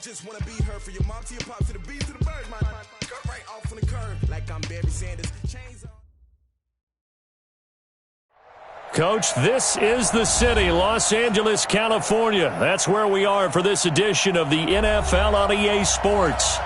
just want to be her for your mom to your pop to the beat to the bird, man. Cut right off on the curve like I'm Barry Sanders. Chains on. Coach, this is the city, Los Angeles, California. That's where we are for this edition of the NFL on EA Sports.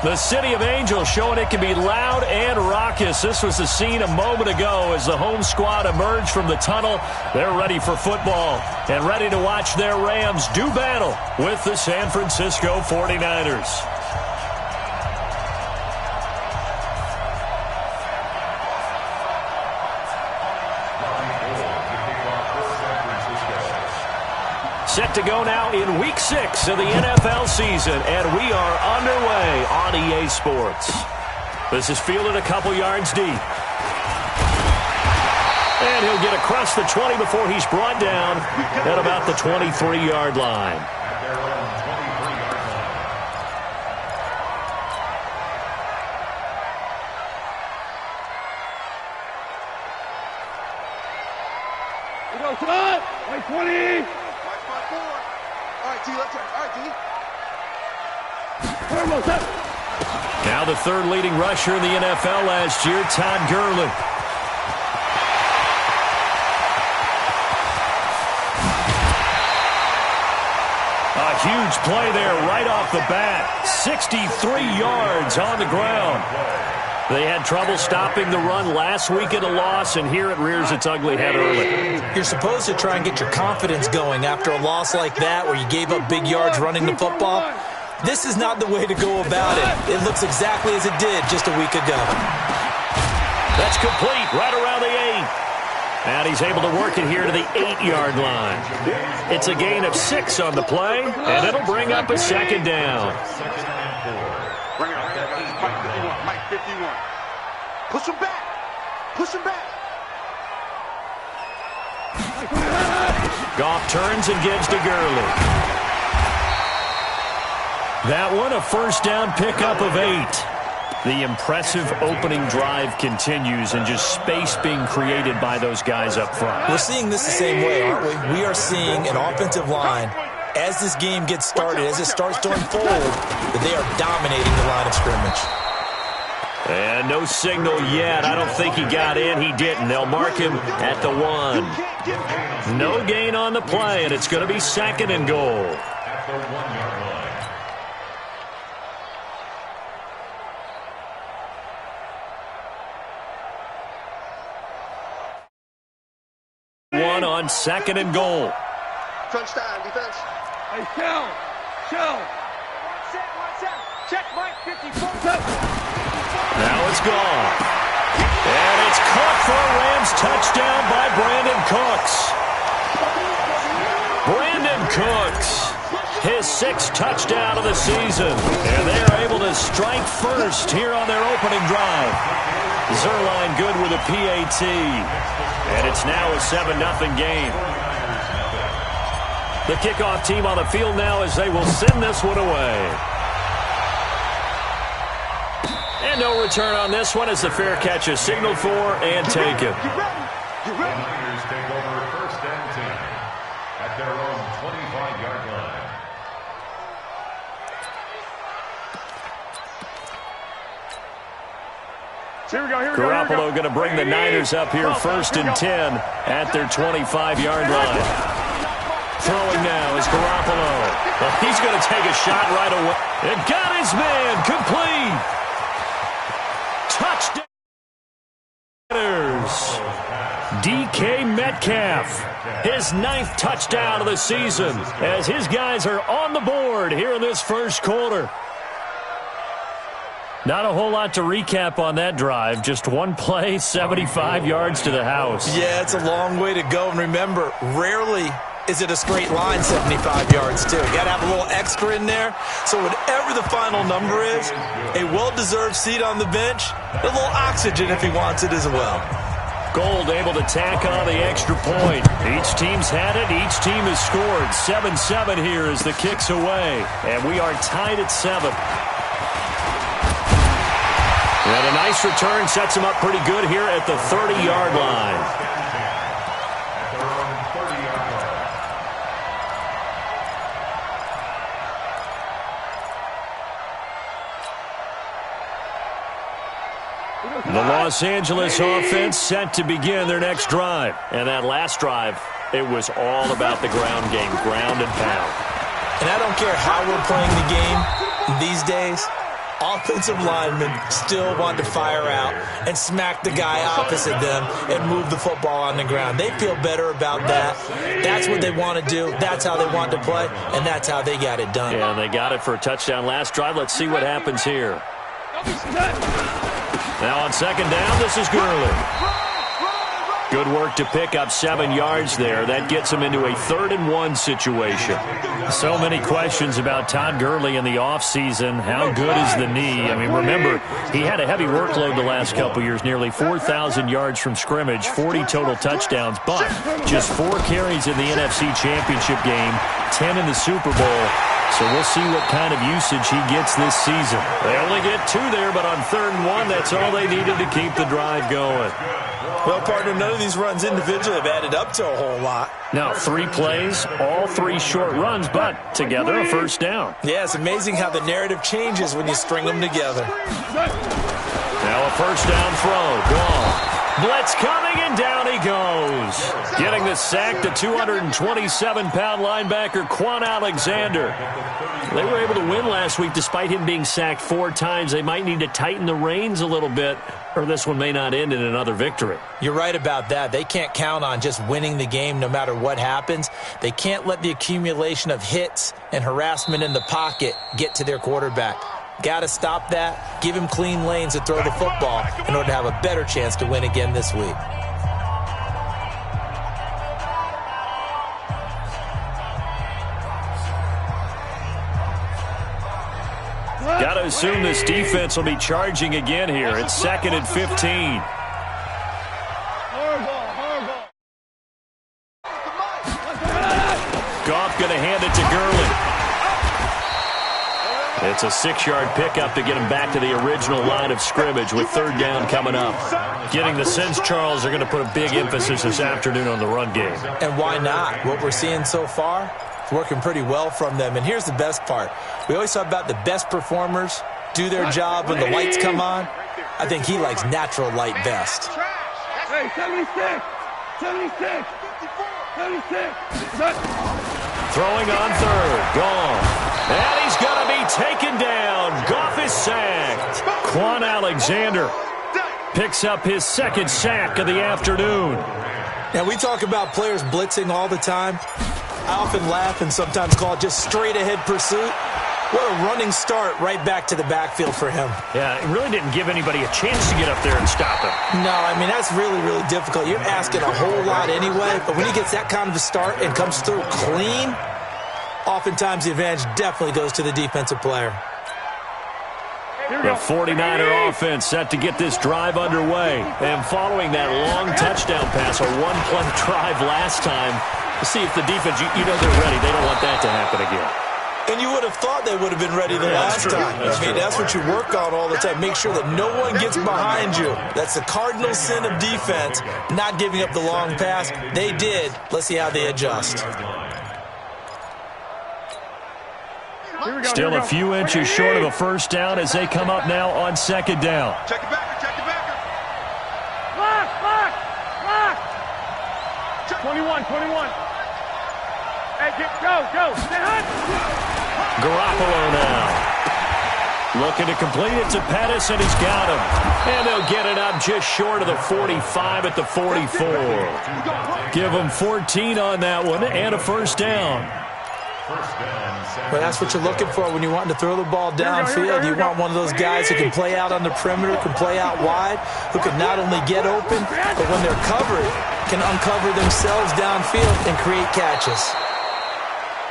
The City of Angels showing it can be loud and raucous. This was the scene a moment ago as the home squad emerged from the tunnel. They're ready for football and ready to watch their Rams do battle with the San Francisco 49ers. Set to go now in Week 6 of the NFL season, and we are underway on EA Sports. This is fielded a couple yards deep. And he'll get across the 20 before he's brought down at about the 23-yard line. We go, Scott! Like 20! Now the third leading rusher in the NFL last year, Todd Gurley. A huge play there right off the bat. 63 yards on the ground. They had trouble stopping the run last week in a loss, and here it rears its ugly head early. You're supposed to try and get your confidence going after a loss like that where you gave up big yards running the football. This is not the way to go about it. It looks exactly as it did just a week ago. That's complete right around the 8. And he's able to work it here to the 8-yard line. It's a gain of 6 on the play, and it'll bring up a second down. Mike 51. Push him back. Push him back. Goff turns and gives to Gurley. That one a first down pickup of 8. The impressive opening drive continues and just space being created by those guys up front. We're seeing this the same way, aren't we? We are seeing an offensive line, as this game gets started, as it starts to unfold, that they are dominating the line of scrimmage. And no signal yet. I don't think he got in. He didn't. They'll mark him at the 1. No gain on the play, and it's going to be second and goal. At the 1-yard line. One on second and goal. Crunch time, defense. Hey, Shell. Check, Mike 54. Now it's gone. And it's caught for a Rams touchdown by Brandon Cooks. Brandon Cooks, his 6th touchdown of the season. And they are able to strike first here on their opening drive. Zerline good with a PAT. And it's now a 7-0 game. The kickoff team on the field now as they will send this one away. And no return on this one as the fair catch is signaled for and taken. The Niners take over first and 10 at their own 25-yard line. Here we go. Garoppolo going to bring the Niners up here first and 10 at their 25-yard line. Throwing now is Garoppolo. Well, he's going to take a shot right away. And got his man complete. Touchdown. DK Metcalf, his 9th touchdown of the season as his guys are on the board here in this first quarter. Not a whole lot to recap on that drive. Just one play, 75 yards to the house. Yeah, it's a long way to go. And remember, rarely is it a straight line 75 yards, too. You got to have a little extra in there. So whatever the final number is, a well-deserved seat on the bench, a little oxygen if he wants it as well. Gold able to tack on the extra point. Each team's had it. Each team has scored. 7-7 here as the kick's away. And we are tied at 7. And a nice return sets him up pretty good here at the 30-yard line. The Los Angeles offense set to begin their next drive. And that last drive, it was all about the ground game, ground and pound. And I don't care how we're playing the game these days, offensive linemen still want to fire out and smack the guy opposite them and move the football on the ground. They feel better about that. That's what they want to do. That's how they want to play, and that's how they got it done. Yeah, they got it for a touchdown last drive. Let's see what happens here. Now on second down, this is Gurley. Good work to pick up 7 yards there. That gets him into a 3rd-and-1 situation. So many questions about Todd Gurley in the offseason. How good is the knee? I mean, remember, he had a heavy workload the last couple years, nearly 4,000 yards from scrimmage, 40 total touchdowns, but just 4 carries in the NFC Championship game, 10 in the Super Bowl. So we'll see what kind of usage he gets this season. They only get 2 there, but on 3rd and 1, that's all they needed to keep the drive going. Well, partner, none of these runs individually have added up to a whole lot. Now, 3 plays, all 3 short runs, but together a first down. Yeah, it's amazing how the narrative changes when you string them together. Now a first down throw, gone. Blitz coming, and down he goes. Getting the sack, the 227-pound linebacker, Quan Alexander. They were able to win last week despite him being sacked 4 times. They might need to tighten the reins a little bit, or this one may not end in another victory. You're right about that. They can't count on just winning the game no matter what happens. They can't let the accumulation of hits and harassment in the pocket get to their quarterback. Got to stop that, give him clean lanes to throw the football in order to have a better chance to win again this week. Got to assume this defense will be charging again here. It's 2nd and 15. Goff going to hand it to Gurley. It's a 6-yard pickup to get him back to the original line of scrimmage with 3rd down coming up. Getting the sense, Charles, they're going to put a big emphasis this afternoon on the run game. And why not? What we're seeing so far, it's working pretty well from them. And here's the best part. We always talk about the best performers do their job when the lights come on. I think he likes natural light best. Hey, 76! 76! 76! Throwing on 3rd, gone. And he's going to be taken down. Goff is sacked. Quan Alexander picks up his 2nd sack of the afternoon. Now, we talk about players blitzing all the time. I often laugh and sometimes call it just straight-ahead pursuit. What a running start right back to the backfield for him. Yeah, it really didn't give anybody a chance to get up there and stop him. No, I mean, that's really, really difficult. You're asking a whole lot anyway, but when he gets that kind of a start and comes through clean, oftentimes the advantage definitely goes to the defensive player. The 49er offense set to get this drive underway. And following that long touchdown pass, a 1-play drive last time, to see if the defense, you know they're ready. They don't want that to happen again. And you would have thought they would have been ready the last time. I mean, that's what you work on all the time. Make sure that no one gets behind you. That's the cardinal sin of defense, not giving up the long pass. They did. Let's see how they adjust. Still a few inches short of a first down as they come up now on 2nd down. Check it back, check it back. Lock! 21. Hey, go. Stay hot. Garoppolo now. Looking to complete it to Pettis, and he's got him. And they'll get it up just short of the 45 at the 44. Give them 14 on that one and a first down. Well, that's what you're looking for when you're wanting to throw the ball downfield. You want one of those guys who can play out on the perimeter, can play out wide, who can not only get open, but when they're covered, can uncover themselves downfield and create catches.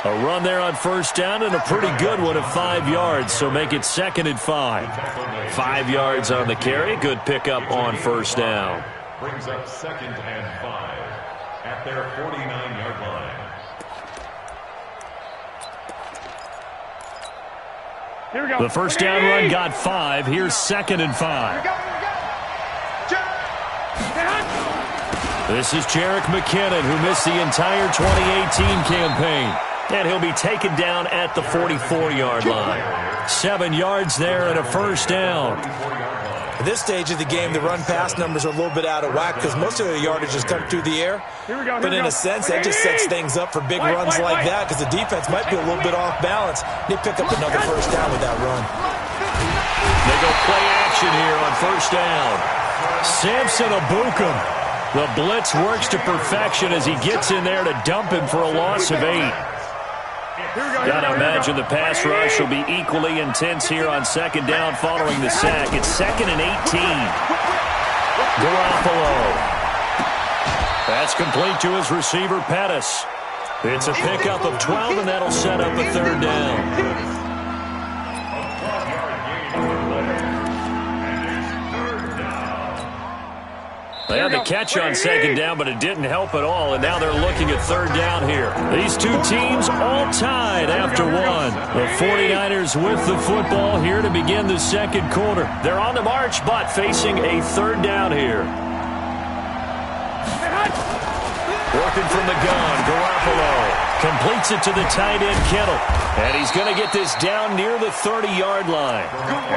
A run there on first down and a pretty good one at 5 yards, so make it 2nd and 5. 5 yards on the carry. Good pickup on first down. Brings up 2nd and 5 at their 49-yard line. Here we go. The first down run got 5. Here's 2nd and 5. This is Jerick McKinnon, who missed the entire 2018 campaign. And he'll be taken down at the 44-yard line. 7 yards there and a first down. At this stage of the game, the run-pass numbers are a little bit out of whack because most of the yardage has come through the air. But in a sense, that just sets things up for big runs like that because the defense might be a little bit off balance. They pick up another first down with that run. They go play action here on first down. Samson Abukum. The blitz works to perfection as he gets in there to dump him for a loss of 8. Gotta imagine the pass rush will be equally intense here on second down following the sack. It's 2nd and 18. Garoppolo. That's complete to his receiver, Pettis. It's a pickup of 12, and that'll set up a third down. They had the catch on second down, but it didn't help at all, and now they're looking at third down here. These two teams all tied after one. The 49ers with the football here to begin the second quarter. They're on the march, but facing a third down here. Working from the gun, Garoppolo completes it to the tight end, Kittle. And he's going to get this down near the 30-yard line.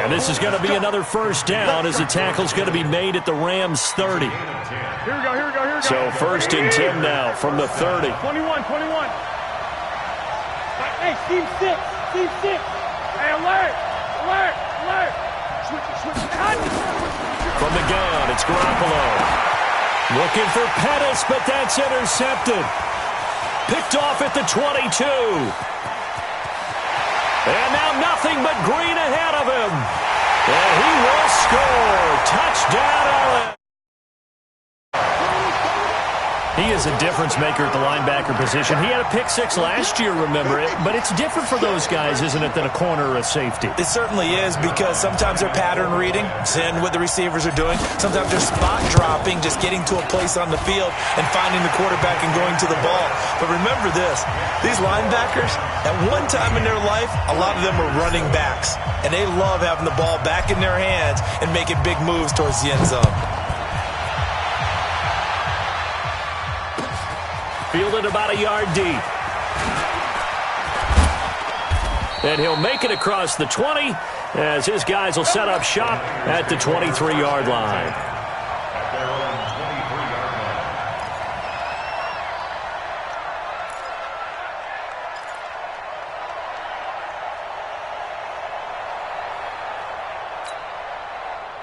And this is going to be another first down as the tackle's going to be made at the Rams' 30. Here we go. So 1st and 10 now from the 30. 21. Hey, team 6. Hey, alert. Switch. From the gun, it's Garoppolo. Looking for Pettis, but that's intercepted. Picked off at the 22. And now nothing but green ahead of him. And he will score. Touchdown, LA. He is a difference maker at the linebacker position. He had a pick 6 last year, remember it. But it's different for those guys, isn't it, than a corner or a safety? It certainly is because sometimes they're pattern reading, seeing what the receivers are doing. Sometimes they're spot dropping, just getting to a place on the field and finding the quarterback and going to the ball. But remember this, these linebackers, at one time in their life, a lot of them were running backs. And they love having the ball back in their hands and making big moves towards the end zone. Fielded about a yard deep. And he'll make it across the 20 as his guys will set up shop at the 23-yard line.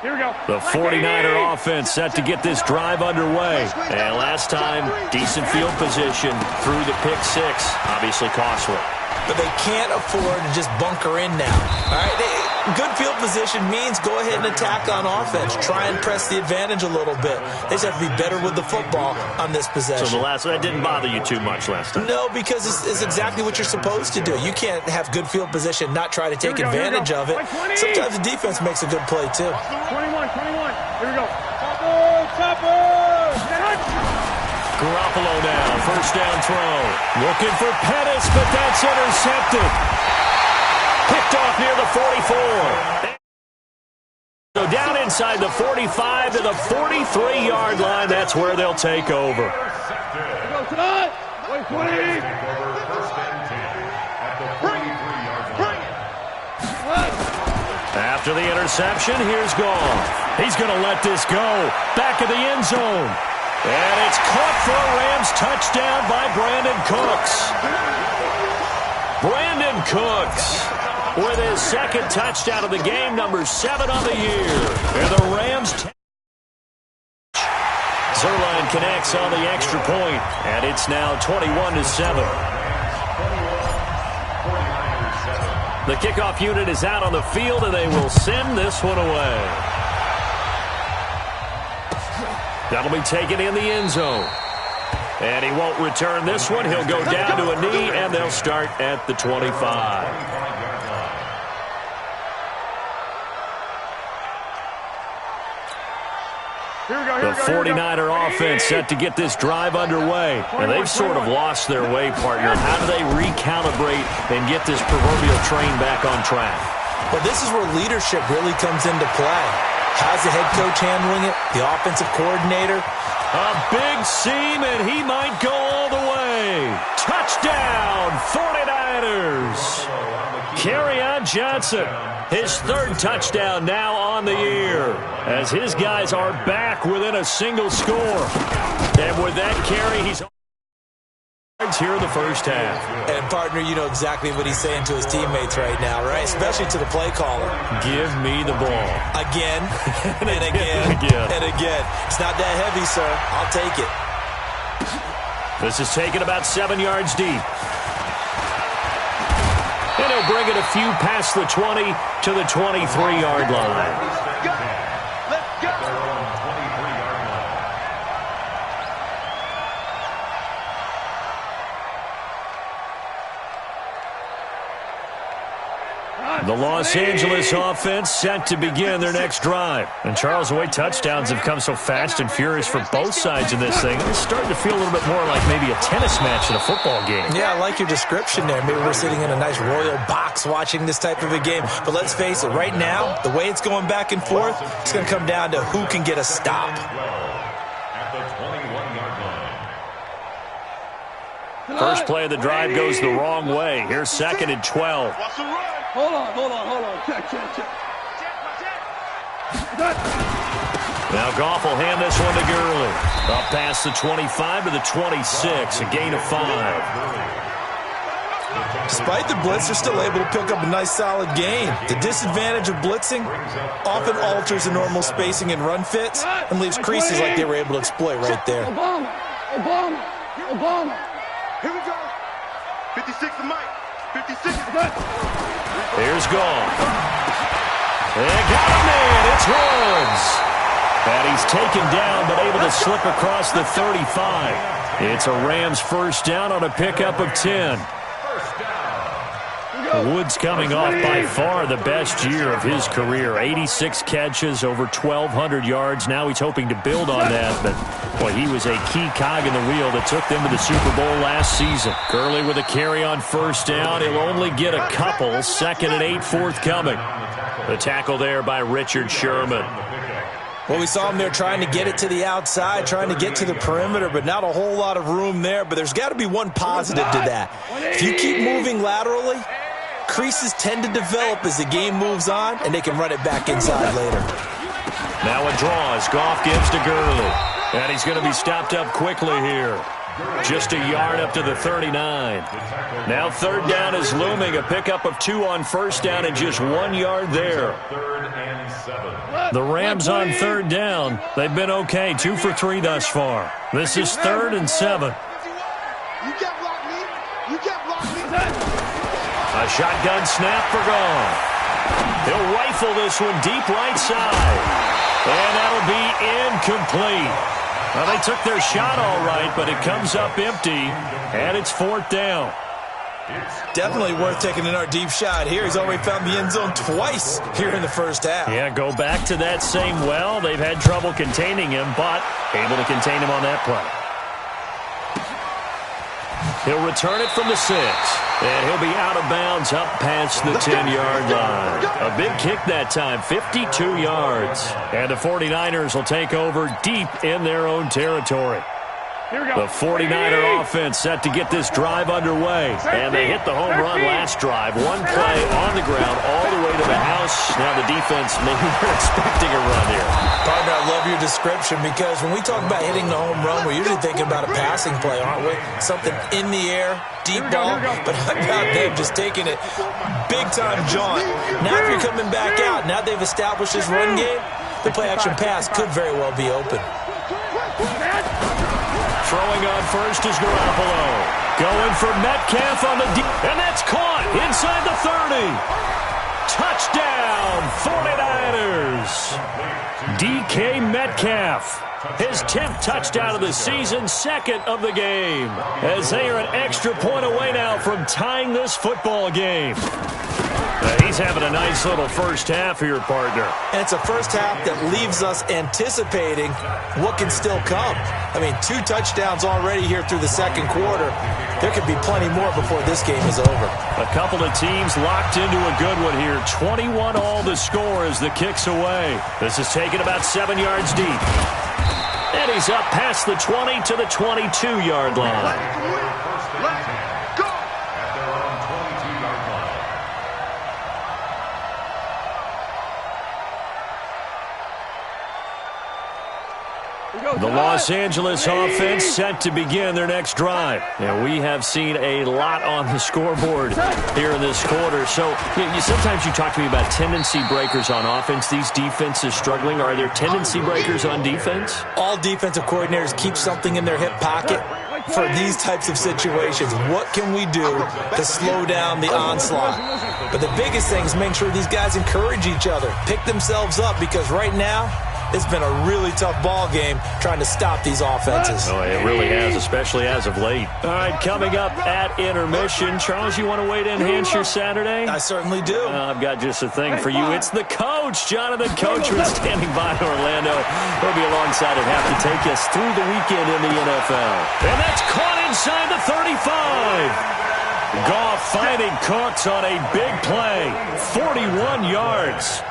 Here we go. The 49er offense set to get this drive underway. And last time, decent field position through the pick 6. Obviously costly. But they can't afford to just bunker in now. All right, good field position means go ahead and attack on offense. Try and press the advantage a little bit. They just have to be better with the football on this possession. So that didn't bother you too much last time? No, because it's exactly what you're supposed to do. You can't have good field position, not try to take advantage of it. Sometimes the defense makes a good play, too. 21. Here we go. Chopper. Garoppolo now, first down throw. Looking for Pettis, but that's intercepted. Picked off near the 44. So down inside the 45 to the 43-yard line. That's where they'll take over. After the interception, here's Goff. He's going to let this go. Back of the end zone. And it's caught for a Rams touchdown by Brandon Cooks. Brandon Cooks with his second touchdown of the game, number 7 on the year. And the Rams. Zerline connects on the extra point, and it's now 21-7. The kickoff unit is out on the field, and they will send this one away. That'll be taken in the end zone. And he won't return this one. He'll go down to a knee, and they'll start at the 25. The 49er offense set to get this drive underway. And they've sort of lost their way, partner. How do they recalibrate and get this proverbial train back on track? Well, this is where leadership really comes into play. How's the head coach handling it? The offensive coordinator? A big seam, and he might go all the way. Touchdown, 49ers. Kerryon Johnson, his third touchdown now on the year, as his guys are back within a single score. And with that carry, he's here in the first half. And, partner, you know exactly what he's saying to his teammates right now, right? Especially to the play caller. Give me the ball. Again, and again, and again. It's not that heavy, sir. I'll take it. This is taken about 7 yards deep. And he'll bring it a few past the 20 to the 23-yard line. Let's go. The Los Angeles offense set to begin their next drive. And Charles, the way touchdowns have come so fast and furious for both sides in this thing, it's starting to feel a little bit more like maybe a tennis match in a football game. Yeah, I like your description there. Maybe we're sitting in a nice royal box watching this type of a game. But let's face it, right now, the way it's going back and forth, it's going to come down to who can get a stop. At the 21-yard line. First play of the drive goes the wrong way. Here's 2nd and 12. Watch the run. Hold on. Check. Now Goff will hand this one to Gurley. Up past the 25 to the 26, a gain of 5. Despite the blitz, they're still able to pick up a nice solid gain. The disadvantage of blitzing often alters the normal spacing and run fits and leaves creases like they were able to exploit right there. Obama. Here we go. 56 to Mike. 56. Here's Goff. They got him in. It's Woods. And he's taken down but able to slip across the 35. It's a Rams first down on a pickup of 10. Woods coming off by far the best year of his career. 86 catches, over 1,200 yards. Now he's hoping to build on that, but boy, he was a key cog in the wheel that took them to the Super Bowl last season. Gurley with a carry on first down. He'll only get a couple. 2nd and 8 forthcoming. The tackle there by Richard Sherman. Well, we saw him there trying to get it to the outside, trying to get to the perimeter, but not a whole lot of room there. But there's got to be one positive to that. If you keep moving laterally, creases tend to develop as the game moves on, and they can run it back inside later. Now a draw as Goff gives to Gurley. And he's going to be stopped up quickly here. Just a yard up to the 39. Now 3rd down is looming. A pickup of 2 on first down and just 1 yard there. 3rd and 7. The Rams on 3rd down. They've been okay. 2 for 3 thus far. This is 3rd and 7. You can't block me. A shotgun snap for Goff. He'll rifle this one deep right side. And that'll be incomplete. Well, they took their shot all right, but it comes up empty, and it's 4th down. Definitely worth taking another deep shot here. He's already found the end zone twice here in the first half. Yeah, go back to that same well. They've had trouble containing him, but able to contain him on that play. He'll return it from the 6, and he'll be out of bounds up past the 10-yard line. A big kick that time, 52 yards. And the 49ers will take over deep in their own territory. The 49er offense set to get this drive underway. And they hit the home run last drive. One play on the ground all the way to the house. Now the defense, maybe they're expecting a run here. Partner, I love your description because when we talk about hitting the home run, we're usually thinking about a passing play, aren't we? Something in the air, deep ball. But how about them just taking it big-time jaunt? Now if you're coming back out, now they've established this run game, the play-action pass could very well be open. Throwing on first is Garoppolo. Going for Metcalf on the deep. And that's caught inside the 30. Touchdown, 49ers. DK Metcalf. His 10th touchdown of the season, 2nd of the game. As they are an extra point away now from tying this football game. He's having a nice little first half here, partner. And it's a first half that leaves us anticipating what can still come. I mean, 2 touchdowns already here through the second quarter. There could be plenty more before this game is over. A couple of teams locked into a good one here. 21 all the score as the kick's away. This is taken about 7 yards deep. And he's up past the 20 to the 22-yard line. The Los Angeles offense set to begin their next drive. And we have seen a lot on the scoreboard here in this quarter. So sometimes you talk to me about tendency breakers on offense. These defenses struggling. Are there tendency breakers on defense? All defensive coordinators keep something in their hip pocket for these types of situations. What can we do to slow down the onslaught? But the biggest thing is making sure these guys encourage each other, pick themselves up, because right now it's been a really tough ball game trying to stop these offenses. Oh, it really has, especially as of late. All right, coming up at intermission. Charles, you want to wait to enhance your Saturday? I certainly do. I've got just a thing for you. It's the coach, Jonathan Coachman, standing by in Orlando. He'll be alongside and have to take us through the weekend in the NFL. And that's caught inside the 35. Goff finding Cooks on a big play. 41 yards.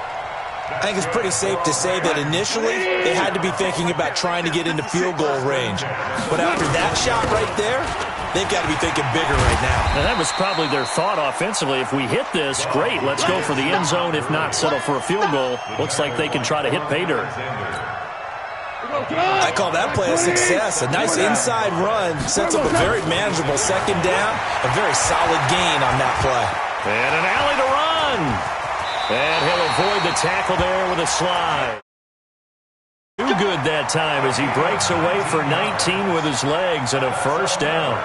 I think it's pretty safe to say that initially they had to be thinking about trying to get into field goal range. But after that shot right there, they've got to be thinking bigger right now. And that was probably their thought offensively. If we hit this, great. Let's go for the end zone. If not, settle for a field goal. Looks like they can try to hit pay dirt. I call that play a success. A nice inside run sets up a very manageable second down. A very solid gain on that play. And an alley to run. And he'll avoid the tackle there with a slide. Too good that time as he breaks away for 19 with his legs and a first down.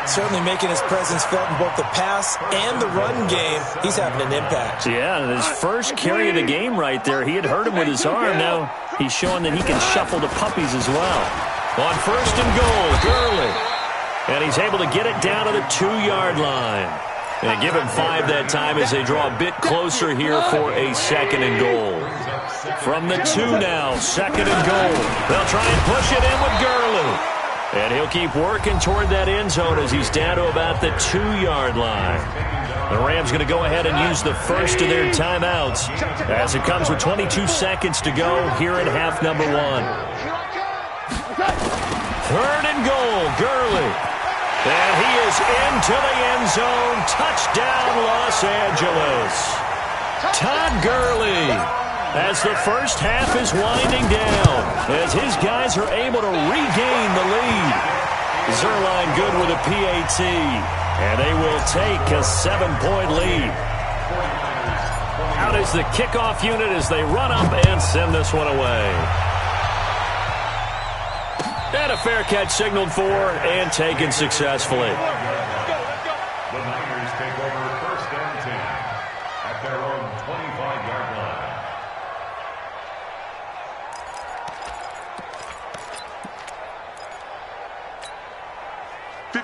Certainly making his presence felt in both the pass and the run game. He's having an impact. Yeah, and his first carry of the game right there, he had hurt him with his arm. Now he's showing that he can shuffle the puppies as well. On first and goal, Gurley. And he's able to get it down to the 2-yard line. And give him 5 that time as they draw a bit closer here for a second and goal. From the 2 now, second and goal. They'll try and push it in with Gurley. And he'll keep working toward that end zone as he's down to about the 2-yard line. The Rams going to go ahead and use the first of their timeouts as it comes with 22 seconds to go here in half number 1. Third and goal, Gurley. And he is into the end zone. Touchdown, Los Angeles. Todd Gurley, as the first half is winding down, as his guys are able to regain the lead. Zerline good with a PAT, and they will take a 7-point lead. Out is the kickoff unit as they run up and send this one away. And a fair catch signaled for and taken successfully. The Niners take over first and 10 at their own 25-yard line.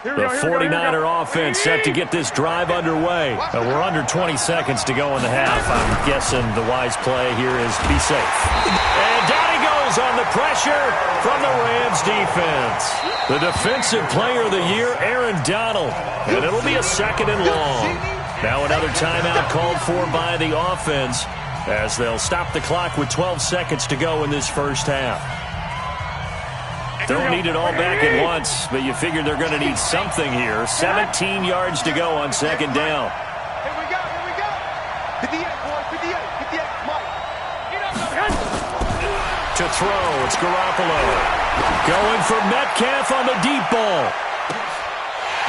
The 49er offense set to get this drive underway. We're under 20 seconds to go in the half. I'm guessing the wise play here is be safe. And down he goes on the pressure from the Rams defense. The defensive player of the year, Aaron Donald. And it'll be a second and long. Now another timeout called for by the offense as they'll stop the clock with 12 seconds to go in this first half. Don't need it all back at once, but you figure they're going to need something here. 17 yards to go on second down. Here we go. 58, boy. 58, Mike. To throw, it's Garoppolo. Going for Metcalf on the deep ball.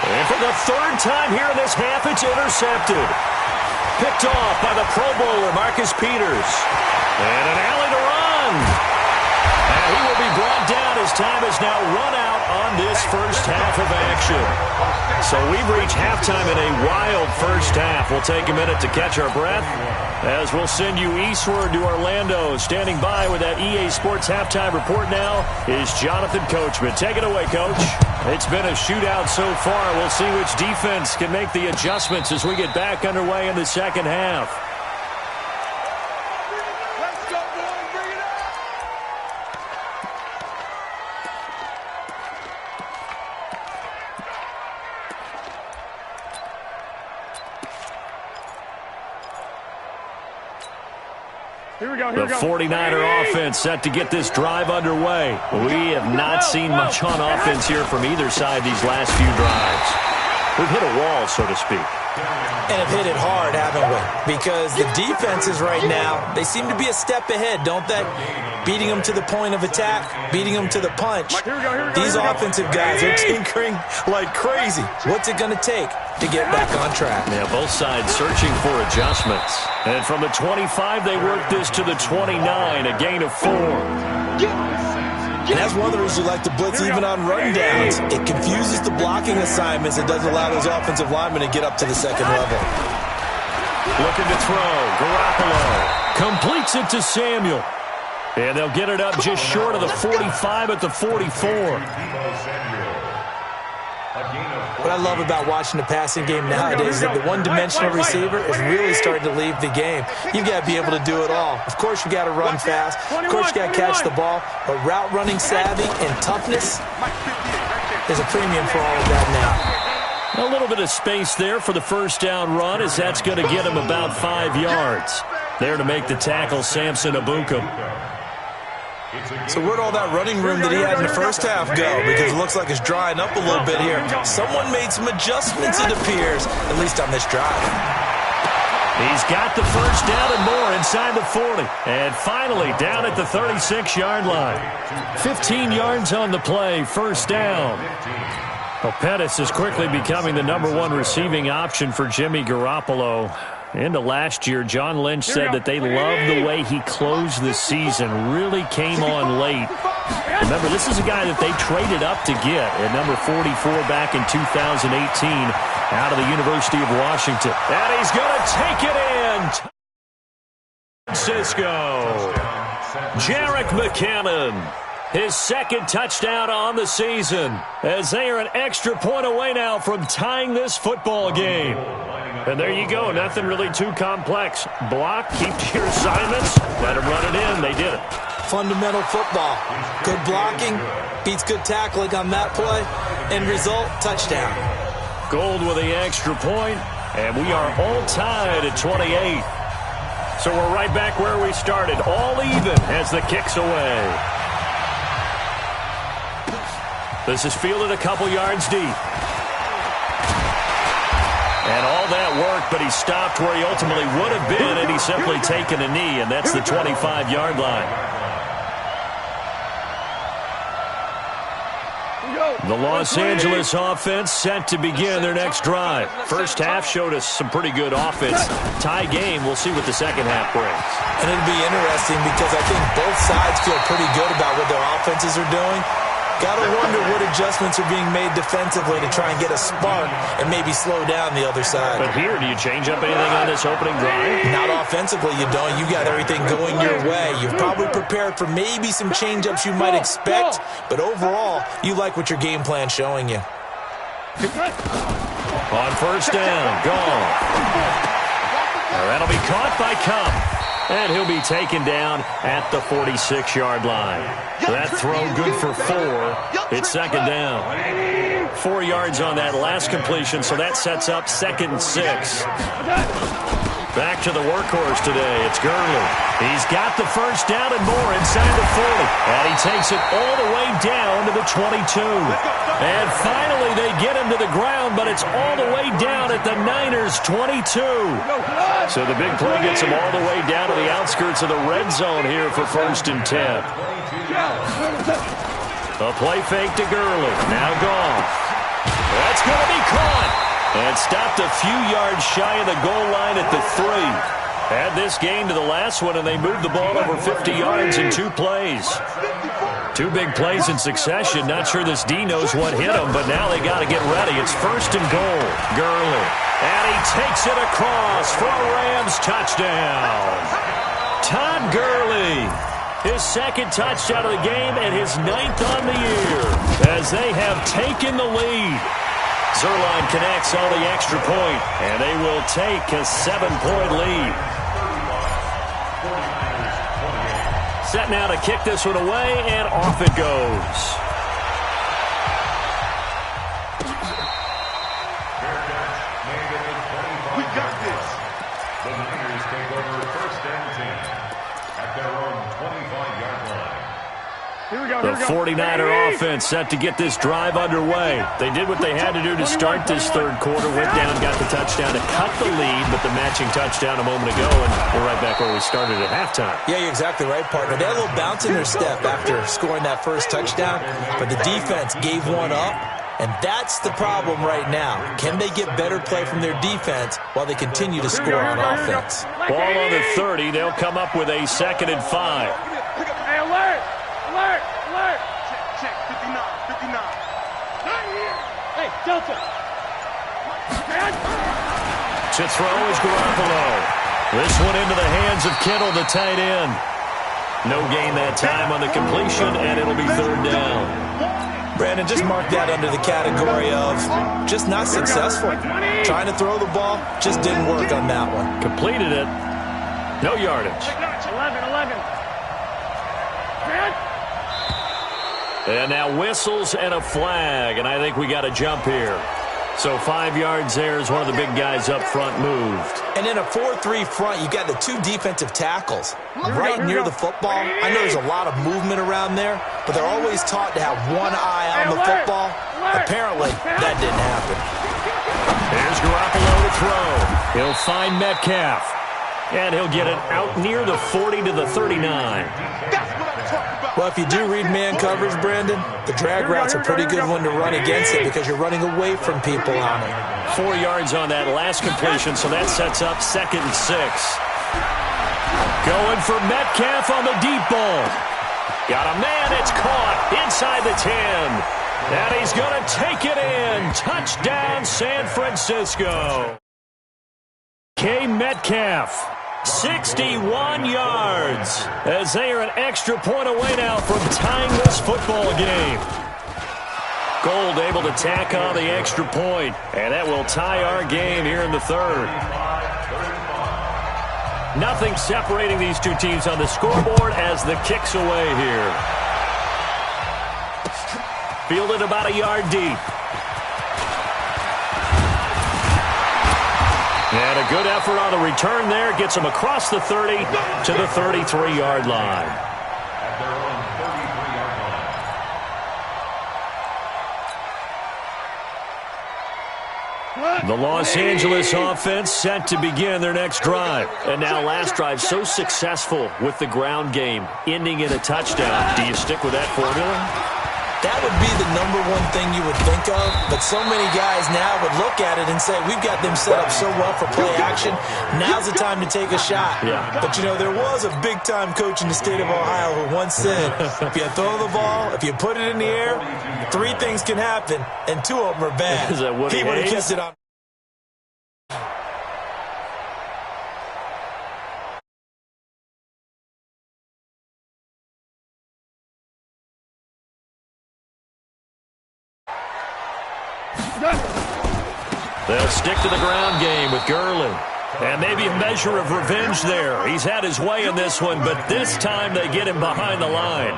And for the third time here in this half, it's intercepted. Picked off by the Pro Bowler, Marcus Peters. And an alley to run. And he will be brought down as time has now run out on this first half of action. So we've reached halftime in a wild first half. We'll take a minute to catch our breath as we'll send you eastward to Orlando. Standing by with that EA Sports halftime report now is Jonathan Coachman. Take it away, Coach. It's been a shootout so far. We'll see which defense can make the adjustments as we get back underway in the second half. The 49er offense set to get this drive underway. We have not seen much on offense here from either side these last few drives. We've hit a wall, so to speak. And have hit it hard, haven't we? Because the defenses right now, they seem to be a step ahead, don't they? Beating them to the point of attack, beating them to the punch. These offensive guys are tinkering like crazy. What's it going to take to get back on track? Yeah, both sides searching for adjustments. And from the 25, they work this to the 29, a gain of 4. And that's one of the reasons you like to blitz even on run downs. It confuses the blocking assignments. It doesn't allow those offensive linemen to get up to the second level. Looking to throw. Garoppolo completes it to Samuel. And they'll get it up just short of the 45 at the 44. What I love about watching the passing game nowadays is that the one-dimensional receiver is really starting to leave the game. You've got to be able to do it all. Of course, you got to run fast. Of course, you got to catch the ball. But route running savvy and toughness, there's a premium for all of that now. A little bit of space there for the first down run, as that's going to get him about 5 yards. There to make the tackle, Samson Abukum. So where'd all that running room that he had in the first half go? Because it looks like it's drying up a little bit here. Someone made some adjustments, it appears, at least on this drive. He's got the first down and more inside the 40. And finally down at the 36-yard line. 15 yards on the play, first down. Well, Pettis is quickly becoming the #1 receiving option for Jimmy Garoppolo. Into last year, John Lynch said that they loved the way he closed the season, really came on late. Remember, this is a guy that they traded up to get at number 44 back in 2018 out of the University of Washington. And he's going to take it in. Francisco. Jerick McKinnon. His second touchdown on the season, as they are an extra point away now from tying this football game. And there you go, nothing really too complex. Block, keep to your assignments, let them run it in. They did it. Fundamental football. Good blocking, beats good tackling on that play, end result, touchdown. Gold with the extra point, and we are all tied at 28. So we're right back where we started, all even as the kick's away. This is fielded a couple yards deep. And all that work, but he stopped where he ultimately would have been, and he's simply taken a knee, and that's the 25-yard line. The Los Angeles offense set to begin their next drive. First half showed us some pretty good offense. Tie game, we'll see what the second half brings. And it'll be interesting because I think both sides feel pretty good about what their offenses are doing. Gotta wonder what adjustments are being made defensively to try and get a spark and maybe slow down the other side. But here, do you change up anything on this opening drive? Not offensively, you don't. You got everything going your way. You've probably prepared for maybe some change-ups you might expect, but overall, you like what your game plan's showing you. On first down, gone. That'll be caught by Kupp. And he'll be taken down at the 46-yard line. That throw good for 4. It's second down. 4 yards on that last completion, so that sets up 2nd and 6. Back to the workhorse today. It's Gurley. He's got the first down and more inside the 40. And he takes it all the way down to the 22. And finally they get him to the ground, but it's all the way down at the Niners' 22. So the big play gets him all the way down to the outskirts of the red zone here for 1st and 10. A play fake to Gurley. Now gone. That's going to be caught. And stopped a few yards shy of the goal line at the 3. Add this game to the last one, and they moved the ball over 50 yards in 2 plays. 2 big plays in succession. Not sure this D knows what hit him, but now they got to get ready. It's 1st and goal. Gurley. And he takes it across for a Rams touchdown. Todd Gurley. His 2nd touchdown of the game and his 9th on the year as they have taken the lead. Zerline connects on the extra point, and they will take a 7-point lead. Set now to kick this one away, and off it goes. We got this. The Niners take over 1st and 10 at their own 25-yard line. Here we go. The 49er offense set to get this drive underway. They did what they had to do to start this third quarter. Went down, got the touchdown to cut the lead, but the matching touchdown a moment ago, and we're right back where we started at halftime. Yeah, you're exactly right, partner. They had a little bounce in their step after scoring that first touchdown, but the defense gave one up, and that's the problem right now. Can they get better play from their defense while they continue to score on offense? Ball on the 30. They'll come up with a 2nd and 5. Hey, alert! Alert! Alert! Check, 59, 59. Hey, Delta! To throw is Garoppolo. This one into the hands of Kittle, the tight end. No gain that time on the completion, and it'll be 3rd down. Brandon, just mark that under the category of just not successful. Trying to throw the ball, just didn't work on that one. Completed it. No yardage. 11. And now whistles and a flag, and I think we got a jump here. So 5 yards there as one of the big guys up front moved. And in a 4-3 front, you got the 2 defensive tackles right near the football. I know there's a lot of movement around there, but they're always taught to have one eye on the football. Apparently, that didn't happen. Here's Garoppolo to throw. He'll find Metcalf. And he'll get it out near the 40 to the 39. Well, if you do read man coverage, Brandon, the drag route's a pretty good one to run against it because you're running away from people on it. 4 yards on that last completion, so that sets up 2nd and 6. Going for Metcalf on the deep ball. Got a man, it's caught inside the 10. And he's going to take it in. Touchdown, San Francisco. Metcalf. 61 yards as they are an extra point away now from tying this football game. Gold able to tack on the extra point, and that will tie our game here in the 3rd. Nothing separating these two teams on the scoreboard as the kick's away here. Fielded about a yard deep. And a good effort on the return there. Gets him across the 30 to the 33-yard line. At their own 33-yard line. The Los Angeles offense set to begin their next drive. And now last drive so successful with the ground game, ending in a touchdown. Do you stick with that formula? That would be the #1 thing you would think of, but so many guys now would look at it and say, we've got them set up so well for play action, now's the time to take a shot. Yeah. But, you know, there was a big-time coach in the state of Ohio who once said, if you throw the ball, if you put it in the air, 3 things can happen, and 2 of them are bad. Is that Woody He would have Hayes? kept it on. They'll stick to the ground game with Gurley. And maybe a measure of revenge there. He's had his way in this one, but this time they get him behind the line.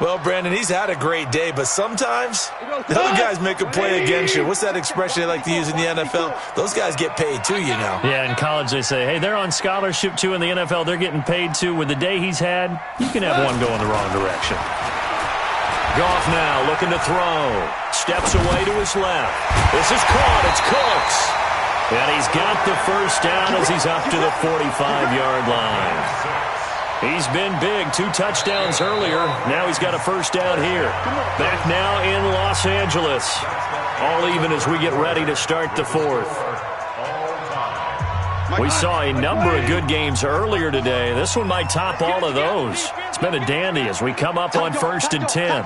Well, Brandon, he's had a great day, but sometimes the other guys make a play against you. What's that expression they like to use in the NFL? Those guys get paid too, you know. Yeah, in college they say, hey, they're on scholarship too. In the NFL, they're getting paid too. With the day he's had, you can have one go in the wrong direction. Goff now looking to throw. Steps away to his left. This is caught. It's Cooks. And he's got the first down as he's up to the 45-yard line. He's been big. 2 touchdowns earlier. Now he's got a first down here. Back now in Los Angeles. All even as we get ready to start the 4th. We saw a number of good games earlier today. This one might top all of those. It's been a dandy as we come up on 1st and 10.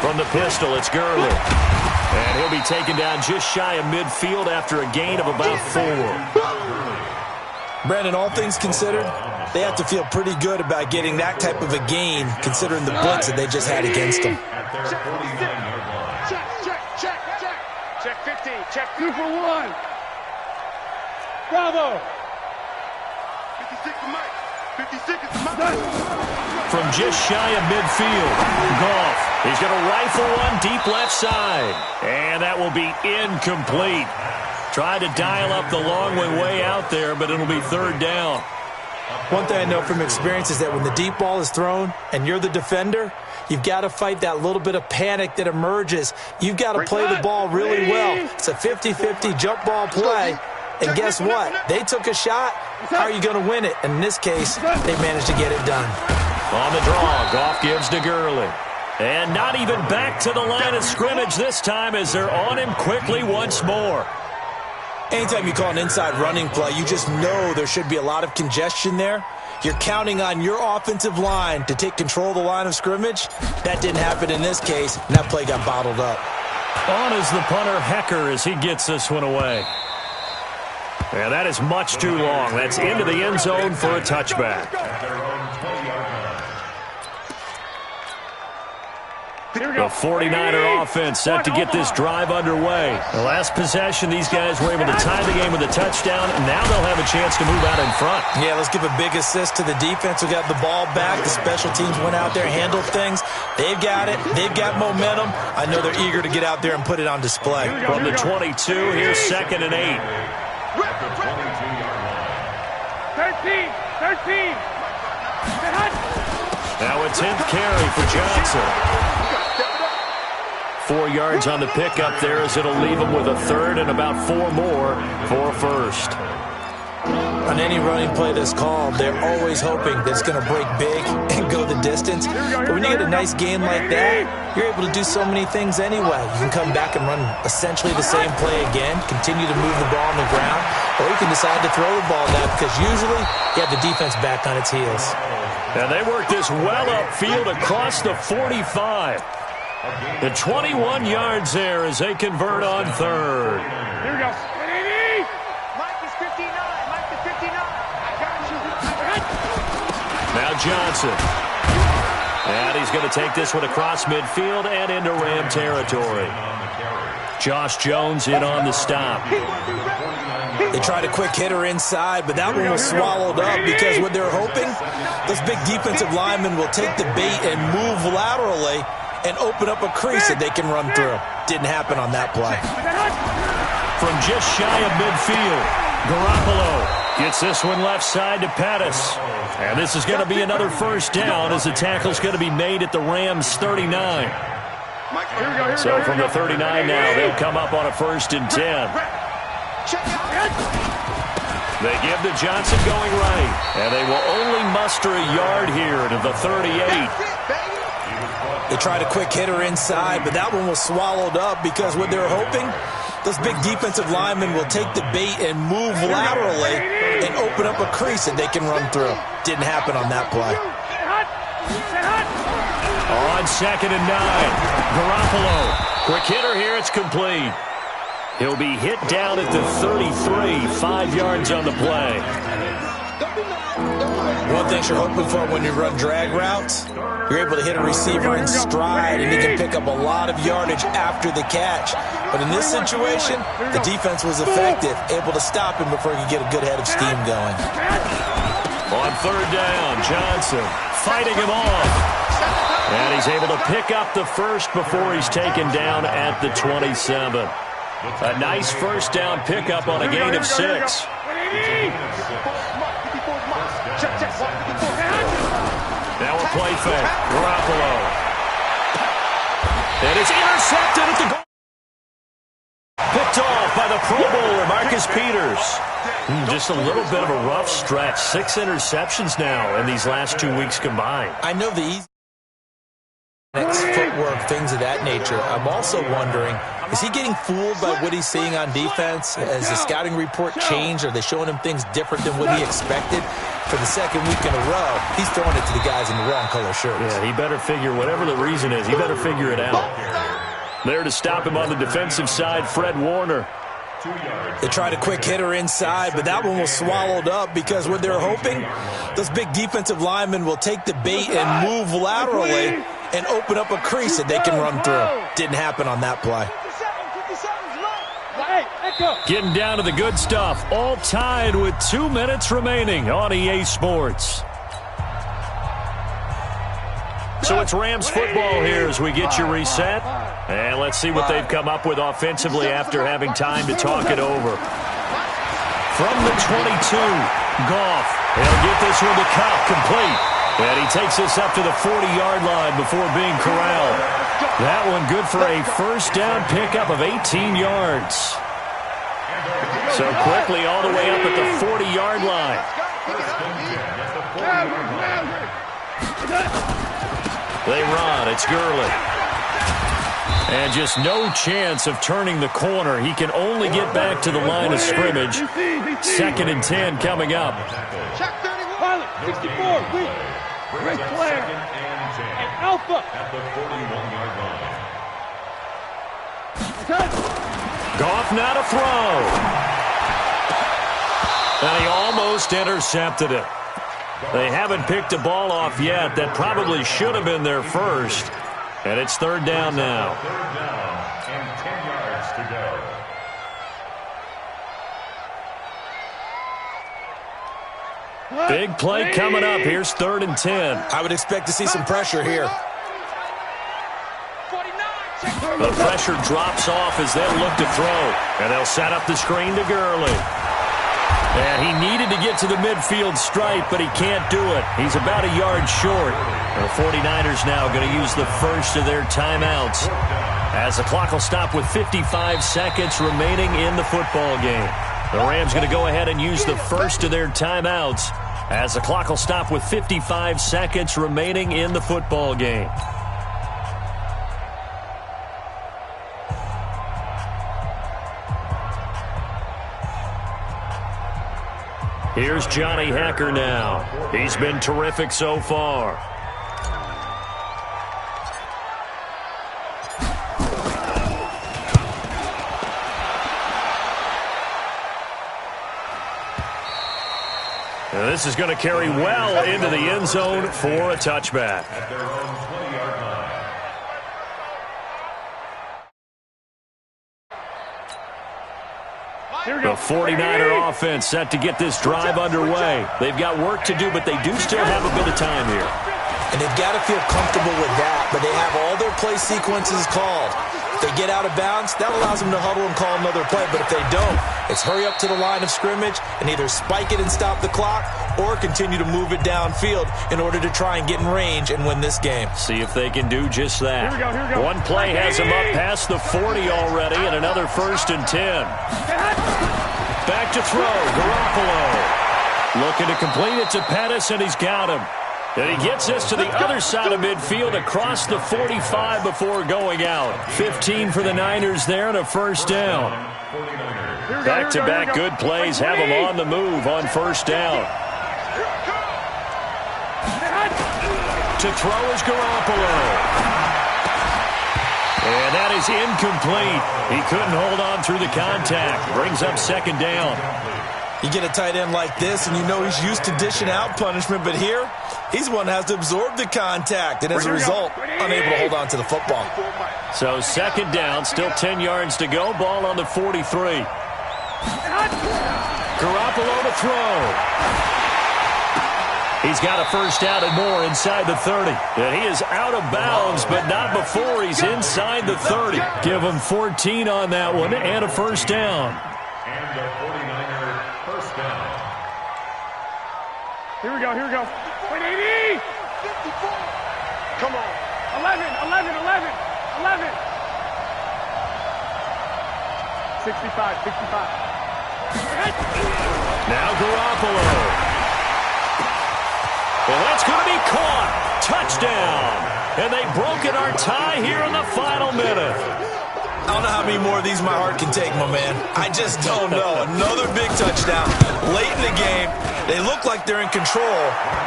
From the pistol, it's Gurley. And he'll be taken down just shy of midfield after a gain of about 4. Brandon, all things considered, they have to feel pretty good about getting that type of a gain considering the blitz that they just had against them. Check 50. Check 2 for 1. Bravo. 56 to Mike. 56 is Mike. From just shy of midfield, Goff. He's going to rifle one deep left side. And that will be incomplete. Tried to dial up the long way out there, but it'll be 3rd down. One thing I know from experience is that when the deep ball is thrown and you're the defender, you've got to fight that little bit of panic that emerges. You've got to play the ball really well. It's a 50-50 jump ball play. And guess what? They took a shot. How are you going to win it? And in this case, they managed to get it done. On the draw, Goff gives to Gurley. And not even back to the line of scrimmage this time as they're on him quickly once more. Anytime you call an inside running play, you just know there should be a lot of congestion there. You're counting on your offensive line to take control of the line of scrimmage. That didn't happen in this case, and that play got bottled up. On is the punter, Hecker, as he gets this one away. And that is much too long. That's into the end zone for a touchback. The 49er offense set to get this drive underway. The last possession, these guys were able to tie the game with a touchdown, and now they'll have a chance to move out in front. Yeah, let's give a big assist to the defense who got the ball back. The special teams went out there, handled things. They've got it. They've got momentum. I know they're eager to get out there and put it on display. From the 22, here's 2nd and 8. 13. Now a 10th carry for Johnson. 4 yards on the pickup there as it'll leave him with a third and about 4 more for a first. On any running play that's called, they're always hoping that it's going to break big and go the distance. But when you get a nice game like that, you're able to do so many things anyway. You can come back and run essentially the same play again, continue to move the ball on the ground, or you can decide to throw the ball down because usually you have the defense back on its heels. And they work this well upfield across the 45. The 21 yards there as they convert on third. Here we go. Mike is 59. Mike is 59. I got you. Now Johnson. And he's going to take this one across midfield and into Ram territory. Josh Jones in on the stop. They tried a quick hitter inside, but that one was swallowed up because what they're hoping, those big defensive linemen will take the bait and move laterally and open up a crease that they can run through. Didn't happen on that play. From just shy of midfield, Garoppolo gets this one left side to Pettis. And this is going to be another first down as the tackle's going to be made at the Rams' 39. So from the 39 now, they'll come up on a 1st and 10. They give to Johnson going right, and they will only muster a yard here to the 38. They tried a quick hitter inside, but that one was swallowed up because what they're hoping, those big defensive linemen will take the bait and move laterally and open up a crease that they can run through. Didn't happen on that play. On 2nd and 9, Garoppolo. Quick hitter here, it's complete. He'll be hit down at the 33, 5 yards on the play. One thing you're hoping for when you run drag routes, you're able to hit a receiver in stride and he can pick up a lot of yardage after the catch. But in this situation, the defense was effective, able to stop him before he could get a good head of steam going. On 3rd down, Johnson fighting him off. And he's able to pick up the first before he's taken down at the 27. A nice first down pickup on a gain of 6. Now a play fake. Garoppolo. And it's intercepted at the goal. Picked off by the Pro Bowler, Marcus Peters. Just a little bit of a rough stretch. 6 interceptions now in these last 2 weeks combined. I know the easy footwork, things of that nature. I'm also wondering, is he getting fooled by what he's seeing on defense? Has the scouting report changed? Are they showing him things different than what he expected? For the 2nd week in a row, he's throwing it to the guys in the wrong color shirts. Yeah, he better figure, whatever the reason is, he better figure it out. There to stop him on the defensive side, Fred Warner. They tried a quick hitter inside, but that one was swallowed up because what they're hoping, those big defensive linemen will take the bait and move laterally and open up a crease that they can run through. Didn't happen on that play. Getting down to the good stuff. All tied with 2 minutes remaining on EA Sports. So it's Rams football here as we get you reset. And let's see what they've come up with offensively after having time to talk it over. from the 22. Goff. He'll get this one to Cobb, complete. And he takes this up to the 40-yard line before being corralled. That one good for a first down pickup of 18 yards. So quickly all the way up at the 40-yard line. They run. It's Gurley. And just no chance of turning the corner. He can only get back to the line of scrimmage. 2nd and 10 coming up. Check 31. 64. Great flag. And Alpha. At the 41-yard line. Goff now to throw. And he almost intercepted it. They haven't picked a ball off yet. That probably should have been their first. And it's 3rd down now. 3rd down and 10 yards to go. Big play coming up. Here's 3rd and 10. I would expect to see some pressure here. The pressure drops off as they look to throw. And they'll set up the screen to Gurley. And he needed to get to the midfield stripe, but he can't do it. He's about a yard short. The 49ers now going to use the first of their timeouts as the clock will stop with 55 seconds remaining in the football game. The Rams going to go ahead and use the first of their timeouts as the clock will stop with 55 seconds remaining in the football game. Here's Johnny Hacker now. He's been terrific so far. And this is going to carry well into the end zone for a touchback. At their own 20-yard line. The 49er offense set to get this drive underway. They've got work to do, but they do still have a bit of time here. And they've got to feel comfortable with that, but they have all their play sequences called. If they get out of bounds, that allows them to huddle and call another play. But if they don't, it's hurry up to the line of scrimmage and either spike it and stop the clock or continue to move it downfield in order to try and get in range and win this game. See if they can do just that. Here we go. One play has them up past the 40 already, and another 1st and 10. Back to throw, Garoppolo. Looking to complete it to Pettis, and he's got him. And he gets this to the other side of midfield across the 45 before going out. 15 for the Niners there and a first down. Back-to-back good plays have them on the move on first down. To throw is Garoppolo. And that is incomplete. He couldn't hold on through the contact. Brings up 2nd down. You get a tight end like this, and you know he's used to dishing out punishment, but here, he's one that has to absorb the contact, and as a result, unable to hold on to the football. So 2nd down, still 10 yards to go. Ball on the 43. Garoppolo to throw. He's got a first down and more inside the 30. And he is out of bounds, but not before he's inside the 30. Give him 14 on that one and a first down. And the 49er first down. Here we go. 180. 54. Come on. 11. 65. Now Garoppolo. Well, that's going to be caught. Touchdown. And they've broken our tie here in the final minute. I don't know how many more of these my heart can take, my man. I just don't know. Another big touchdown late in the game. They look like they're in control,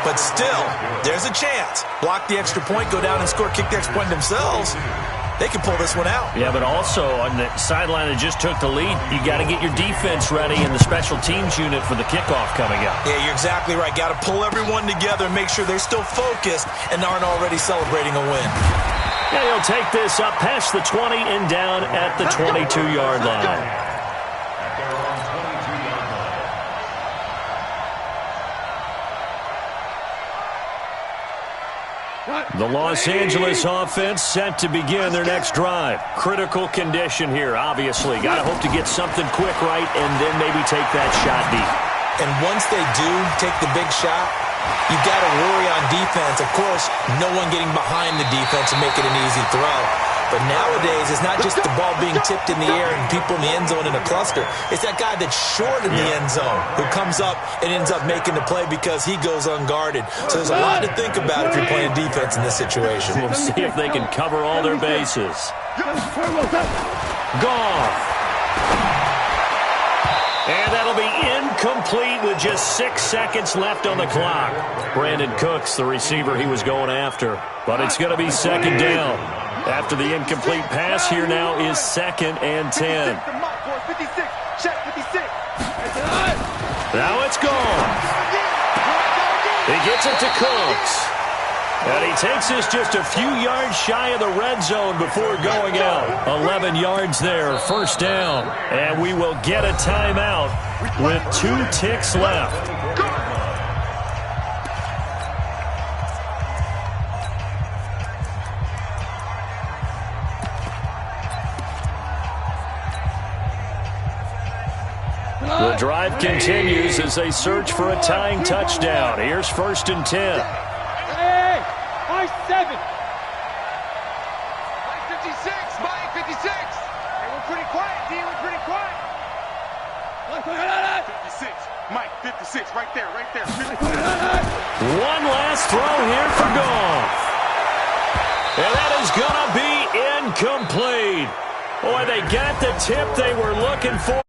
but still, there's a chance. Block the extra point, go down and score, kick the extra point themselves. They can pull this one out. Yeah, but also on the sideline that just took the lead, you got to get your defense ready and the special teams unit for the kickoff coming up. Yeah, you're exactly right. Got to pull everyone together and make sure they're still focused and aren't already celebrating a win. Yeah, he'll take this up past the 20 and down at the 22-yard line. The Los Angeles offense set to begin their next drive. Critical condition here, obviously. Got to hope to get something quick right and then maybe take that shot deep. And once they do take the big shot, you got to worry on defense. Of course, no one getting behind the defense and make it an easy throw. But nowadays, it's not just the ball being tipped in the air and people in the end zone in a cluster. It's that guy that's short in the end zone who comes up and ends up making the play because he goes unguarded. So there's a lot to think about if you're playing defense in this situation. We'll see if they can cover all their bases. Gone. And that'll be incomplete with just 6 seconds left on the clock. Brandon Cooks, the receiver he was going after. But it's going to be second down. After the incomplete pass, here now is 2nd and 10. Now it's gone. He gets it to Cooks. And he takes us just a few yards shy of the red zone before going out. 11 yards there, first down. And we will get a timeout with 2 ticks left. The drive continues as they search for a tying touchdown. Here's 1st and 10. Hey, Mike 7. Mike 56, Mike 56. Hey, we're pretty quiet, D. We're pretty quiet. 56, Mike 56, right there, right there. 56. One last throw here for Goff. And that is going to be incomplete. Boy, they got the tip they were looking for